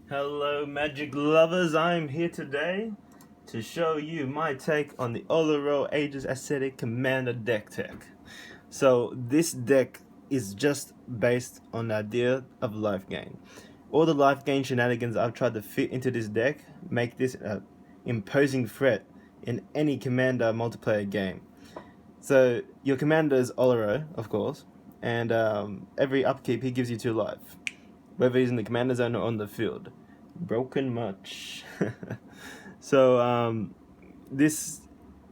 Hello Magic lovers, I'm here today to show you my take on the Oloro Aegis Ascetic Commander deck tech. So this deck is just based on the idea of Lifegain. All the Lifegain shenanigans I've tried to fit into this deck make this an imposing threat in any Commander multiplayer game. So your Commander is Oloro, of course, and every upkeep he gives you 2 life, whether he's in the Commander zone or on the field. Broken much. So this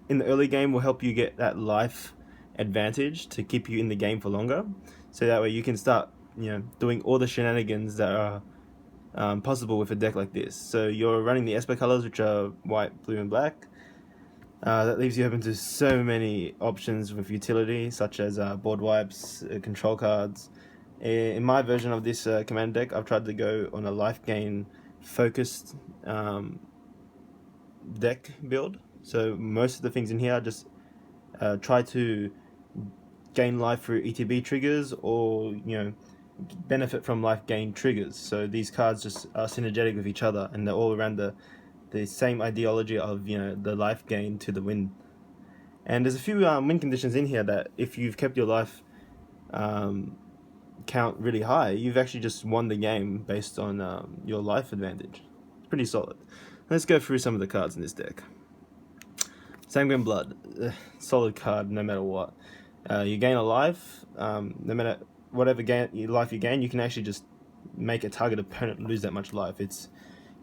in the early game will help you get that life advantage to keep you in the game for longer, so that way you can start doing all the shenanigans that are possible with a deck like this. So you're running the Esper colors, which are white, blue and black. That leaves you open to so many options with utility, such as board wipes, control cards. In my version of this command deck, I've tried to go on a life gain focused deck build. So most of the things in here, I just try to gain life through ETB triggers, or benefit from life gain triggers. So these cards just are synergetic with each other, and they're all around the same ideology of the life gain to the win. And there's a few win conditions in here that if you've kept your life count really high, you've actually just won the game based on your life advantage. It's pretty solid. Let's go through some of the cards in this deck. Sanguine Blood, solid card no matter what. You gain a life, no matter whatever life you gain, you can actually just make a target opponent lose that much life. It's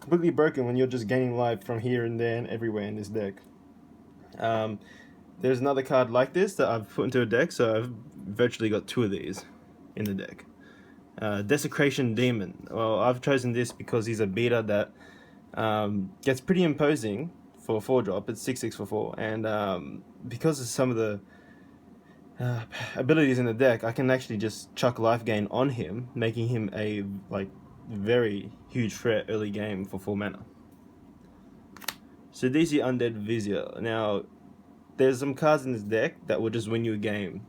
completely broken when you're just gaining life from here and there and everywhere in this deck. There's another card like this that I've put into a deck, so I've virtually got 2 of these in the deck. Desecration Demon. Well, I've chosen this because he's a beater that gets pretty imposing for a 4-drop. It's 6/6 for 4, and because of some of the abilities in the deck, I can actually just chuck life gain on him, making him a very huge threat early game for 4 mana. So DC Undead Vizier. Now, there's some cards in this deck that will just win you a game,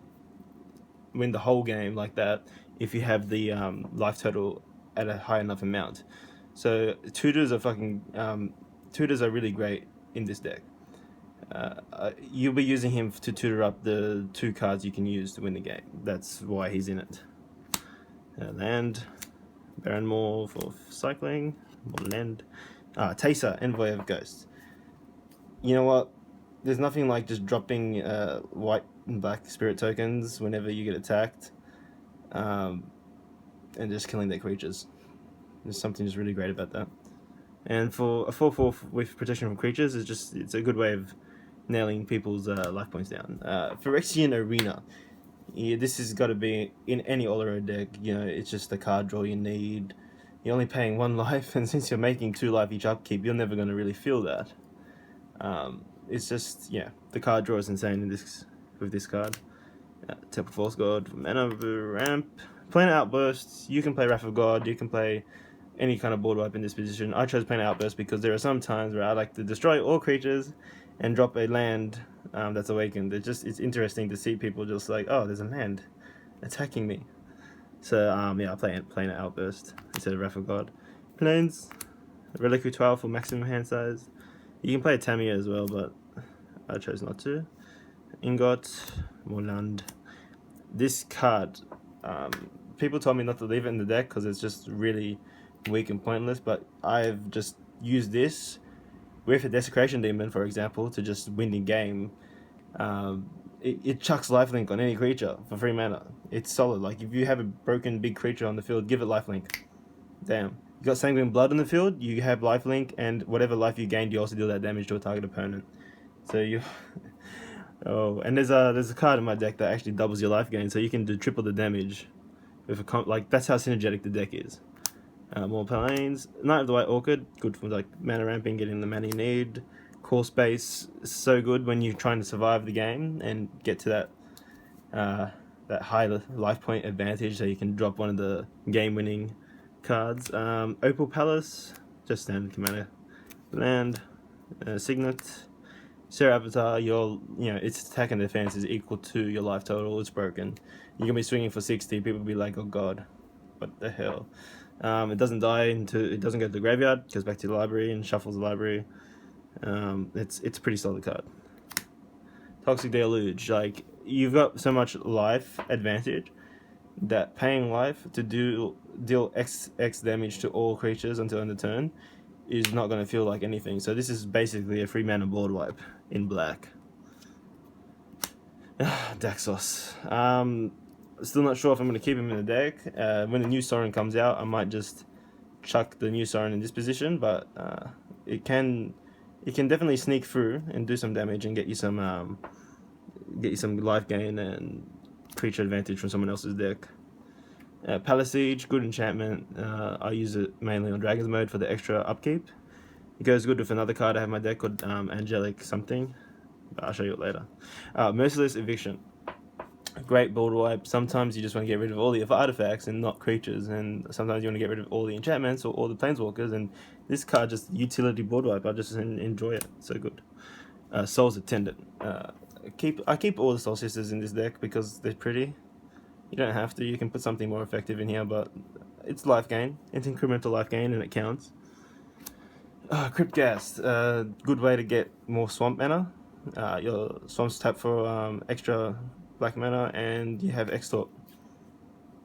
win the whole game like that, if you have the life total at a high enough amount. So tutors are really great in this deck. You'll be using him to tutor up the 2 cards you can use to win the game. That's why he's in it. Land, Baron Moor for cycling, land. Taser, Envoy of Ghosts. You know what? There's nothing like just dropping white and black spirit tokens whenever you get attacked, and just killing their creatures. There's something just really great about that. And for a 4/4 with protection from creatures, it's a good way of nailing people's life points down. Phyrexian Arena. Yeah, this has got to be in any Oloro deck. It's just the card draw you need. You're only paying 1 life, and since you're making 2 life each upkeep, you're never going to really feel that. It's just, the card draw is insane with this card. Temple Force God, mana ramp, Planar Outbursts. You can play Wrath of God. You can play any kind of board wipe in this position. I chose Planar Outburst because there are some times where I like to destroy all creatures and drop a land that's awakened. It's interesting to see people just like, oh, there's a land attacking me. So I play Planar Outburst instead of Wrath of God. Planes, Reliquary 12 for maximum hand size. You can play a Tamiya as well, but I chose not to. Ingot, more land. This card, people told me not to leave it in the deck because it's just really weak and pointless, but I've just used this with a Desecration Demon, for example, to just win the game. It chucks lifelink on any creature for 3 mana. It's solid. Like, if you have a broken big creature on the field, give it lifelink. Damn. You got Sanguine Blood on the field, you have lifelink, and whatever life you gained, you also deal that damage to a target opponent. So you... oh, and there's a card in my deck that actually doubles your life gain, so you can do triple the damage with a that's how synergetic the deck is. More planes. Knight of the White Orchid, good for mana ramping, getting the mana you need. Core space, so good when you're trying to survive the game and get to that high life point advantage, so you can drop one of the game-winning cards. Opal Palace, just standard commander. Land, Signet. Serra Avatar, its attack and defense is equal to your life total. It's broken. You're gonna be swinging for 60. People will be like, "Oh God, what the hell?" It doesn't die it doesn't go to the graveyard, goes back to the library and shuffles the library. It's a pretty solid card. Toxic Deluge, like, you've got so much life advantage that paying life to deal X damage to all creatures until end of turn is not going to feel like anything. So this is basically a 3-mana board wipe in black. Daxos. Still not sure if I'm going to keep him in the deck. When the new Sorin comes out, I might just chuck the new Sorin in this position, but it can definitely sneak through and do some damage and get you some life gain and creature advantage from someone else's deck. Palisade, good enchantment. I use it mainly on Dragon's Mode for the extra upkeep. It goes good with another card I have in my deck called Angelic something, but I'll show you it later. Merciless Eviction. Great board wipe. Sometimes you just want to get rid of all the artifacts and not creatures, and sometimes you want to get rid of all the enchantments or all the planeswalkers, and this card just utility board wipe. I just enjoy it. So good. Soul's Attendant. I keep all the Soul Sisters in this deck because they're pretty. You don't have to. You can put something more effective in here, but it's life gain. It's incremental life gain, and it counts. Crypt Ghast. Good way to get more swamp mana. Your swamps tap for extra black mana, and you have Extort.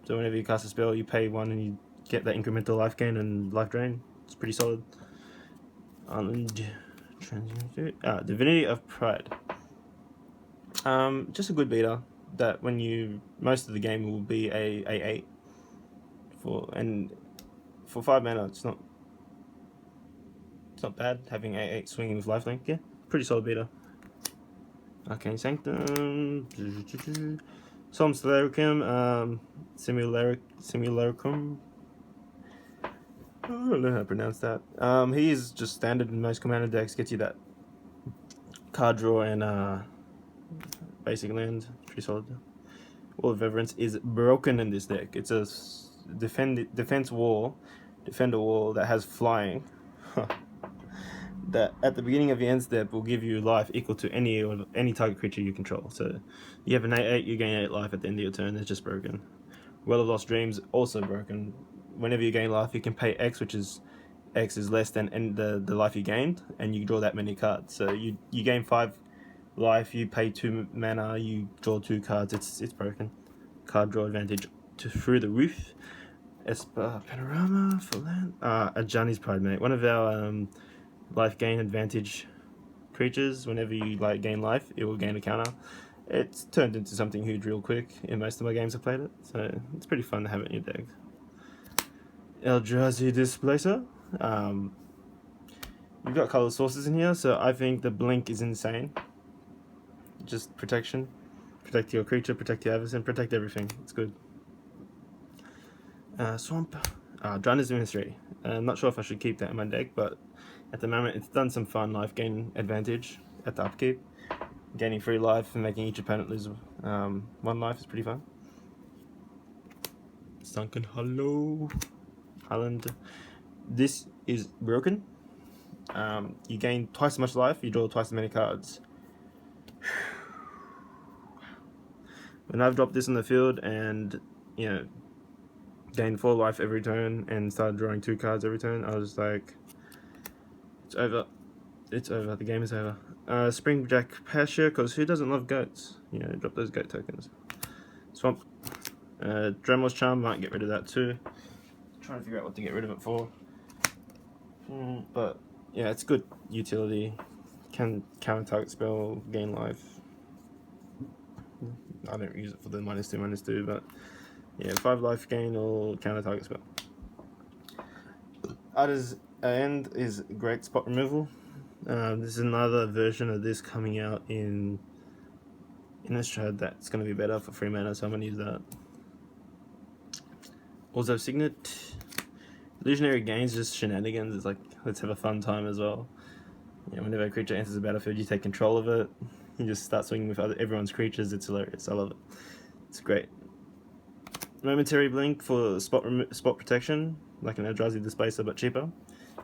So whenever you cast a spell, you pay 1 and you get that incremental life gain and life drain. It's pretty solid. Divinity of Pride. Just a good beater that when most of the game will be a 8 for 5 mana. It's not bad having a 8 swinging with lifelink. Yeah, pretty solid beater. Arcane Sanctum, Solemn Stelaricum, Simulacrum. I don't know how to pronounce that. He is just standard in most commander decks. Gets you that card draw and basic land. Pretty solid. Wall of Reverence is broken in this deck. It's a defender wall that has flying. That at the beginning of the end step will give you life equal to any target creature you control. So you have an 8/8, you gain 8 life at the end of your turn. It's just broken. Well of Lost Dreams, also broken. Whenever you gain life, you can pay X, which is X is less than the life you gained, and you draw that many cards. So you gain 5 life, you pay 2 mana, you draw 2 cards. It's broken. Card draw advantage through the roof. Esper Panorama for land. Ajani's Pridemate, one of our life gain advantage creatures. Whenever you gain life, it will gain a counter. It's turned into something huge real quick in most of my games I've played it, so it's pretty fun to have it in your deck. Eldrazi Displacer. You've got color sources in here, so I think the blink is insane. Just protection. Protect your creature, protect your Avacyn, protect everything. It's good. Swamp. Dryness Ministry. I'm not sure if I should keep that in my deck, but at the moment it's done some fun life gain advantage at the upkeep. Gaining 3 life and making each opponent lose 1 life is pretty fun. Sunken Hollow. Highland. This is broken. You gain twice as much life, you draw twice as many cards. When I've dropped this in the field and, gained 4 life every turn and started drawing 2 cards every turn, I was like, it's over. It's over. The game is over. Springjack Pasture, because who doesn't love goats? Drop those goat tokens. Swamp. Dremor's Charm, might get rid of that too. Trying to figure out what to get rid of it for. But yeah, it's good utility. Can counter target spell, gain life. I don't use it for the -2/-2, but yeah, 5 life gain or counter target spell. Other's End is great spot removal. This is another version of this coming out in Australia that's going to be better for 3 mana, so I'm going to use that. Also Signet. Illusionary Gains, just shenanigans. It's like, let's have a fun time as well. Whenever a creature enters the battlefield, you take control of it. You just start swinging with everyone's creatures. It's hilarious. I love it. It's great. Momentary Blink for spot protection, like an Eldrazi Displacer but cheaper.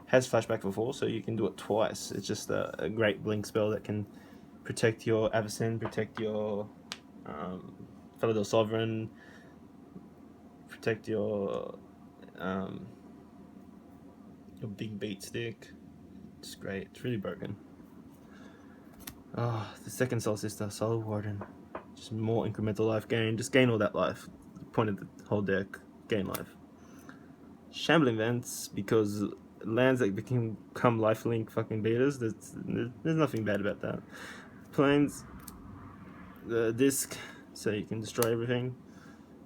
Has flashback for 4, so you can do it twice. It's just a great blink spell that can protect your Avacyn, protect your Felidor Sovereign, protect your your big beat stick. It's great. It's really broken. Oh, the second Soul Sister, Soul Warden. Just more incremental life gain. Just gain all that life. Point of the whole deck, gain life. Shambling Vents, because lands that become lifelink fucking beaters, there's nothing bad about that. Planes, the disc, so you can destroy everything.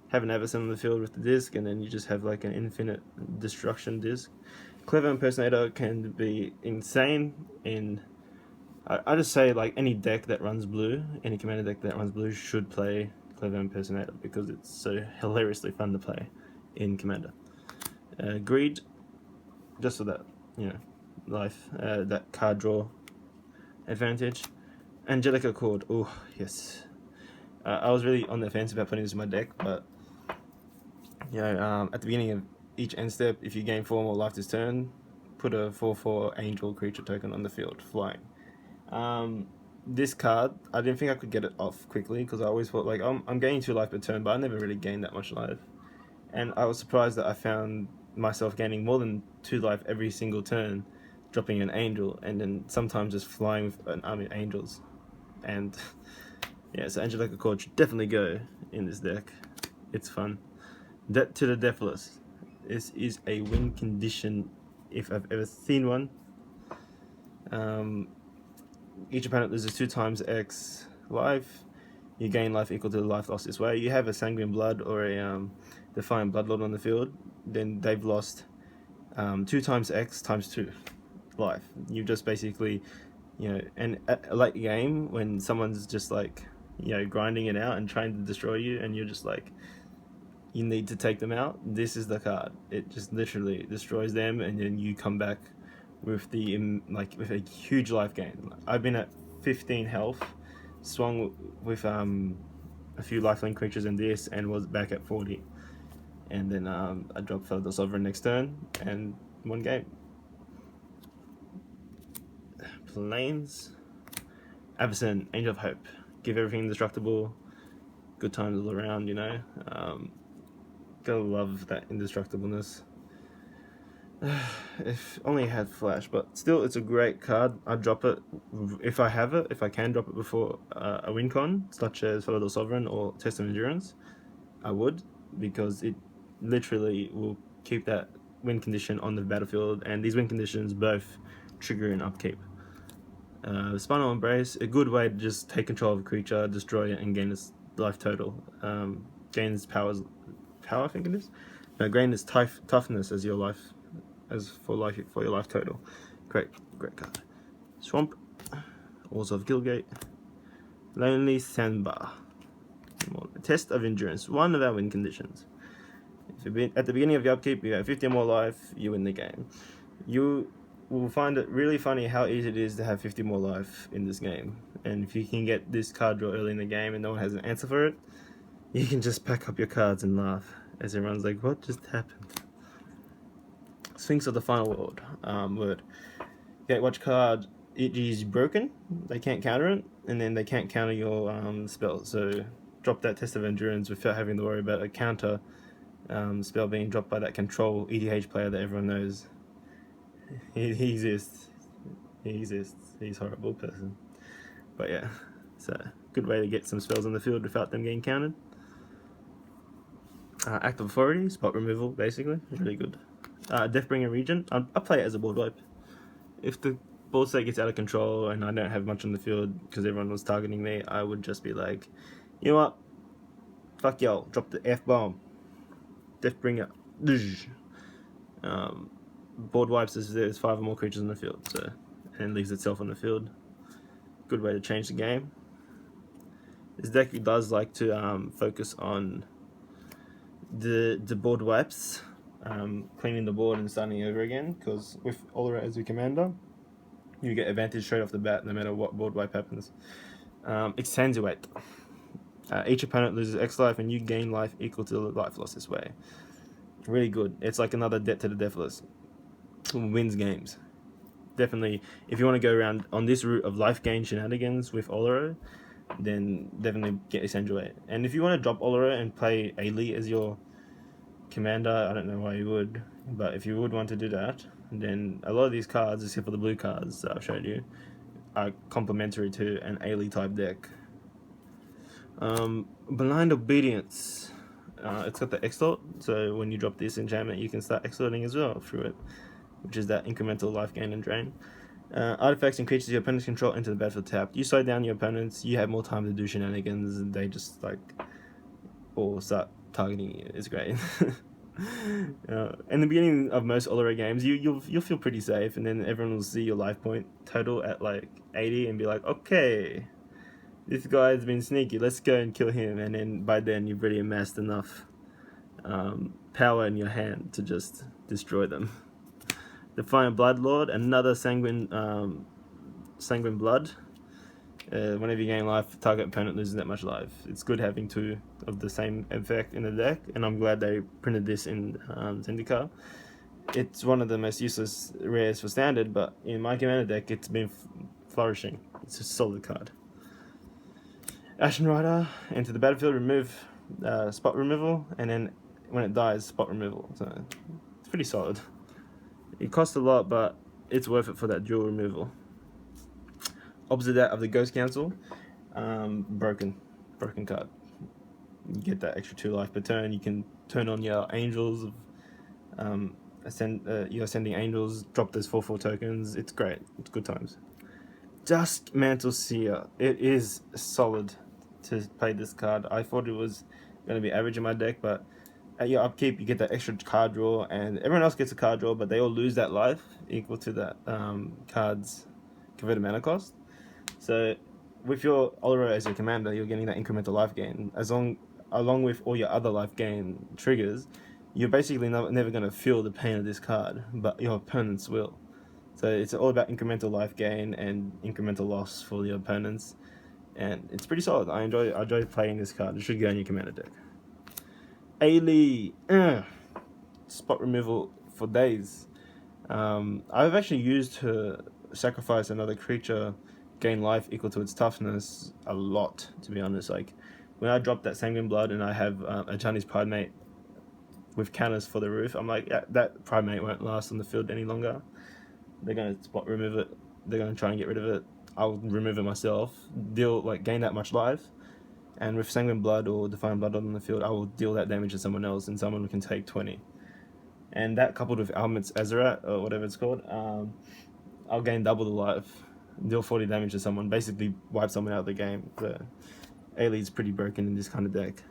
Have an Avacyn on the field with the disc, and then you just have like an infinite destruction disc. Clever Impersonator can be insane in... I just say like any deck that runs blue, any commander deck that runs blue should play Clever Impersonator because it's so hilariously fun to play in commander. Greed, just for that, life, that card draw advantage. Angelic Accord, oh yes. I was really on the fence about putting this in my deck, but at the beginning of each end step, if you gain 4 more life this turn, put a 4/4 angel creature token on the field, flying. This card, I didn't think I could get it off quickly because I always thought like I'm gaining 2 life per turn, but I never really gained that much life. And I was surprised that I found myself gaining more than 2 life every single turn, dropping an angel, and then sometimes just flying with an army of angels. And yeah, so Angelic Accord should definitely go in this deck. It's fun. Debt to the Deathless. This is a win condition if I've ever seen one. Each opponent loses 2 times X life. You gain life equal to the life lost this way. You have a Sanguine Blood or a Defiant Bloodlord on the field, then they've lost 2 times X times 2 life. You just basically, and at a late game when someone's just like, grinding it out and trying to destroy you, and you're just like, you need to take them out. This is the card. It just literally destroys them, and then you come back with with a huge life gain. I've been at 15 health, swung with a few lifelink creatures in this, and was back at 40. And then I dropped Feather Sovereign next turn and won game. Planes, Avacyn, Angel of Hope. Give everything indestructible. Good times all around, Gotta love that indestructibleness. If only it had flash, but still, it's a great card. I'd drop it if I have it, if I can drop it before a win con, such as Feather Sovereign or Test of Endurance. I would, because it literally will keep that win condition on the battlefield, and these win conditions both trigger an upkeep. Spinal Embrace, a good way to just take control of a creature, destroy it, and gain its life total. Gains power, I think it is. No, gain its toughness as your life, for your life total. Great card. Swamp, Walls of Gilgate, Lonely Sandbar. Test of Endurance, one of our win conditions. If at the beginning of your upkeep you have 50 more life, you win the game. You will find it really funny how easy it is to have 50 more life in this game. And if you can get this card draw early in the game and no one has an answer for it, you can just pack up your cards and laugh as everyone's like, what just happened? Sphinx of the Final Word. Gatewatch card, it is broken, they can't counter it, and then they can't counter your spell. So drop that Test of Endurance without having to worry about a counter spell being dropped by that control EDH player that everyone knows. He exists. He's a horrible person. But yeah, it's a good way to get some spells on the field without them getting countered. Act of Authority, spot removal, basically. Really good. Deathbringer Regent, I play it as a board wipe. If the board state gets out of control and I don't have much on the field because everyone was targeting me, I would just be like, you know what? Fuck y'all, drop the F-bomb. Deathbringer. Board wipes as there's 5 or more creatures on the field, so, and leaves itself on the field. Good way to change the game. This deck does like to focus on the board wipes, cleaning the board and starting over again, because with Oloro as your commander, you get advantage straight off the bat no matter what board wipe happens. Accentuate. Each opponent loses X life and you gain life equal to the life lost this way. Really good. It's like another Debt to the Deathless. Wins games. Definitely, if you want to go around on this route of life gain shenanigans with Oloro, then definitely get Accentuate. And if you want to drop Oloro and play Ayli as your commander, I don't know why you would, but if you would want to do that, And then a lot of these cards, except for the blue cards that I've showed you, are complementary to an Ayli type deck. Blind Obedience. It's got the extort, so when you drop this enchantment, you can start extorting as well through it, which is that incremental life gain and drain. Artifacts and creatures your opponents control enter the battlefield tapped. You slow down your opponents, you have more time to do shenanigans, and they just like all start targeting you. It's great. In the beginning of most Oloro games, you'll feel pretty safe, and then everyone will see your life point total at like 80 and be like, okay, this guy's been sneaky, let's go and kill him. And then by then you've already amassed enough power in your hand to just destroy them. Defiant Bloodlord, another sanguine blood. Whenever you gain life, target opponent loses that much life. It's good having two of the same effect in the deck, and I'm glad they printed this in Zendikar. It's one of the most useless rares for standard, but in my commander deck, it's been flourishing. It's a solid card. Ashen Rider, enter the battlefield, remove spot removal, and then when it dies, spot removal. So it's pretty solid. It costs a lot, but it's worth it for that dual removal. Opposite that of the Ghost Council, broken card. You get that extra 2 life per turn. You can turn on your angels, your ascending angels, drop those 4/4 tokens. It's great. It's good times. Dusk Mantle Seer. It is solid to play this card. I thought it was going to be average in my deck, but at your upkeep you get that extra card draw, and everyone else gets a card draw, but they all lose that life equal to that card's converted mana cost. So with your Oloro as your commander, you're getting that incremental life gain. Along with all your other life gain triggers, you're basically never going to feel the pain of this card, but your opponents will. So it's all about incremental life gain and incremental loss for your opponents, and it's pretty solid. I enjoy playing this card. It should go in your commander deck. Ayli, spot removal for days. I've actually used to sacrifice another creature, gain life equal to its toughness a lot, to be honest. Like when I drop that Sanguine Blood and I have Ajani's Pridemate with counters for the roof, I'm like, yeah, that Pridemate won't last on the field any longer. They're going to spot remove it. They're going to try and get rid of it. I'll remove it myself, gain that much life, and with Sanguine Blood or Defiant Bloodlord on the field, I will deal that damage to someone else, and someone can take 20. And that coupled with Almet's Azerat, or whatever it's called, I'll gain double the life, deal 40 damage to someone, basically wipe someone out of the game. The Ayli's pretty broken in this kind of deck.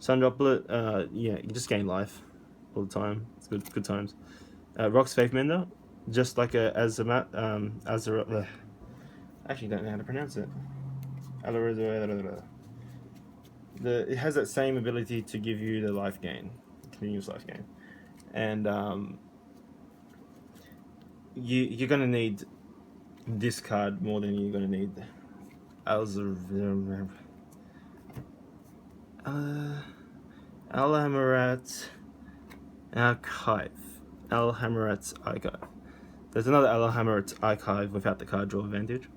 Sundroplet, yeah, you just gain life all the time. It's good times. Rock's Faith Mender, just like a Azamat, Azerat. I actually don't know how to pronounce it. It has that same ability to give you the life gain, continuous life gain, and you're gonna need this card more than you're gonna need Alhammarat's Archive. Alhammarat's Archive. There's another Alhammarat's Archive without the card draw advantage.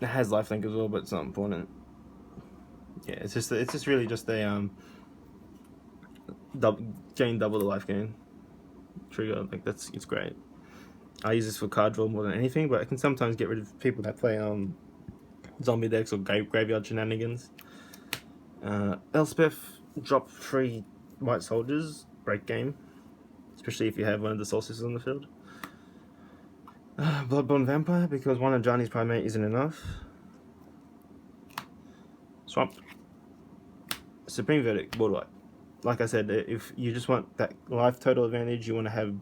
It has lifelink as well, but it's not important. Yeah, it's just really just a gain double the life gain trigger. Like it's great. I use this for card draw more than anything, but I can sometimes get rid of people that play zombie decks or graveyard shenanigans. Elspeth, drop 3 white soldiers, break game, especially if you have one of the solstices on the field. Bloodbond Vampire, because one of Ajani's Pridemate isn't enough. Swamp. Supreme Verdict, board wipe. Like I said, if you just want that life total advantage, you want to have,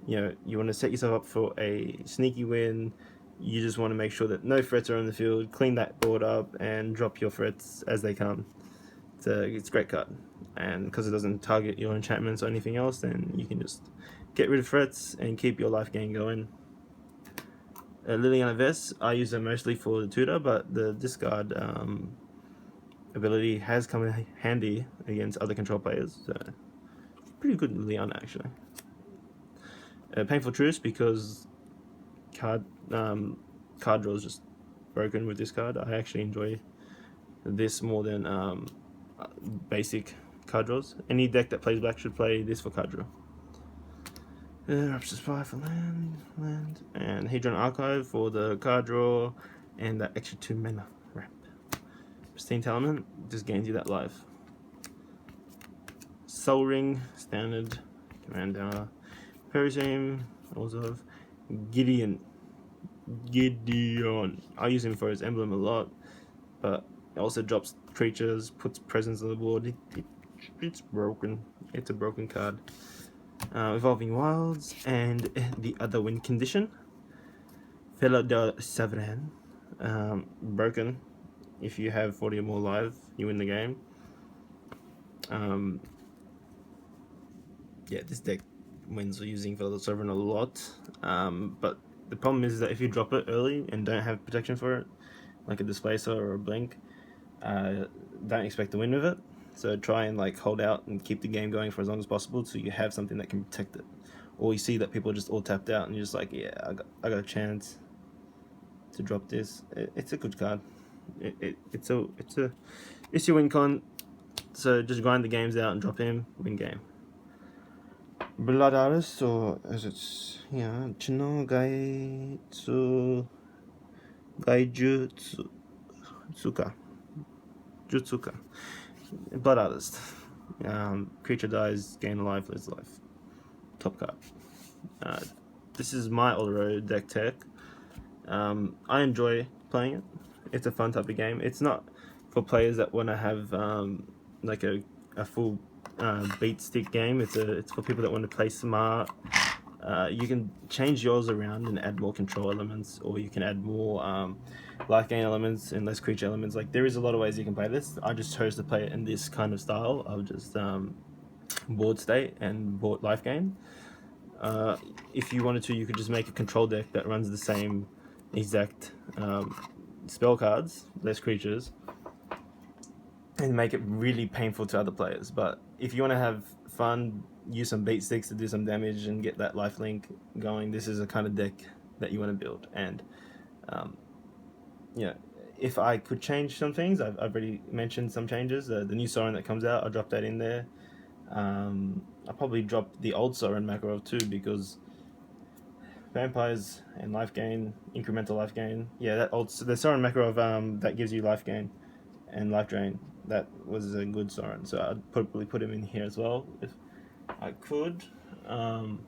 you want to set yourself up for a sneaky win. You just want to make sure that no threats are on the field, clean that board up, and drop your threats as they come. It's a great card. And because it doesn't target your enchantments or anything else, then you can just get rid of threats and keep your life gain going. Liliana Vess, I use her mostly for the tutor, but the discard ability has come in handy against other control players. So pretty good Liliana, actually. Painful Truce, because card draw is just broken with this card. I actually enjoy this more than basic card draws. Any deck that plays black should play this for card draw. Rapture Spy for land, and Hadron Archive for the card draw, and that extra 2 mana ramp. Pristine Talent just gains you that life. Soul Ring, standard, commander. Perizim, also Gideon. I use him for his emblem a lot, but it also drops creatures, puts presence on the board. It's broken. It's a broken card. Evolving Wilds, and the other win condition. Fela de Savran. Broken. If you have 40 or more live, you win the game. Yeah, this deck wins using Fela de Savran a lot. But the problem is that if you drop it early and don't have protection for it, like a Displacer or a Blink, don't expect to win with it. So try and like hold out and keep the game going for as long as possible so you have something that can protect it. Or you see that people are just all tapped out and you're just like, yeah, I got a chance to drop this. It's a good card. It's your win con. So just grind the games out and drop him, win game. Blood Artist, or as it's Chino Jutsuka. Blood Artist. Creature dies, gain a life, lose life. Top card. This is my Oloro deck tech. I enjoy playing it. It's a fun type of game. It's not for players that want to have like a full beat stick game. It's for people that want to play smart. You can change yours around and add more control elements, or you can add more life gain elements and less creature elements. Like, there is a lot of ways you can play this. I just chose to play it in this kind of style of just board state and board life gain. If you wanted to, you could just make a control deck that runs the same exact spell cards, less creatures, and make it really painful to other players. But if you want to have fun, use some beat sticks to do some damage and get that life link going, this is a kind of deck that you want to build. And if I could change some things, I've already mentioned some changes. The new Sorin that comes out, I'll drop that in there. I'll probably drop the old Sorin Makarov too, because vampires and life gain, incremental life gain. Yeah, the Sorin Makarov that gives you life gain and life drain, that was a good Sorin. So I'd probably put him in here as well if I could. So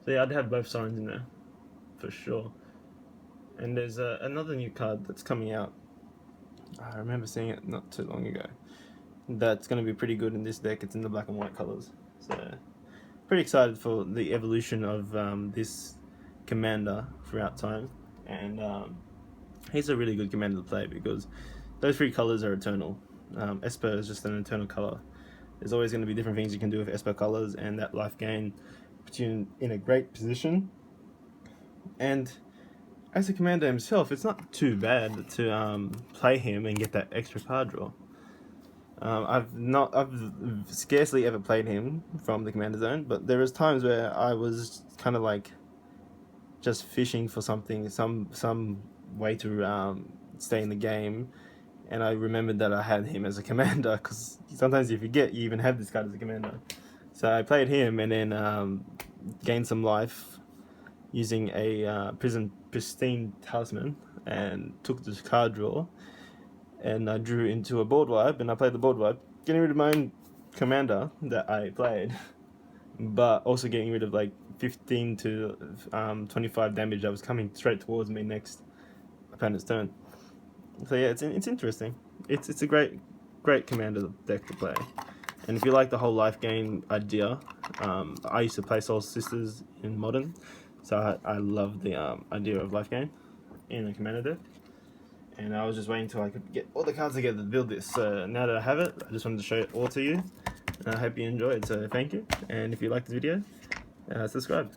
yeah, I'd have both Sorins in there for sure. And there's another new card that's coming out. I remember seeing it not too long ago. That's going to be pretty good in this deck. It's in the black and white colors. So pretty excited for the evolution of this commander throughout time. And he's a really good commander to play because those 3 colors are eternal. Esper is just an eternal color. There's always going to be different things you can do with Esper colors, and that life gain puts you in a great position. And as a commander himself, it's not too bad to play him and get that extra card draw. I've scarcely ever played him from the commander zone, but there was times where I was kind of like just fishing for something, some way to stay in the game, and I remembered that I had him as a commander, because sometimes you forget you even have this card as a commander. So I played him and then gained some life using a Pristine Talisman, and took this card draw, and I drew into a board wipe, and I played the board wipe, getting rid of my own commander that I played, but also getting rid of like 15 to 25 damage that was coming straight towards me next opponent's turn. So yeah, it's interesting. It's a great commander deck to play. And if you like the whole life gain idea, I used to play Soul Sisters in Modern, so I love the idea of life gain in a commander deck. And I was just waiting until I could get all the cards together to build this. So now that I have it, I just wanted to show it all to you. And I hope you enjoyed, so thank you. And if you liked the video, subscribe.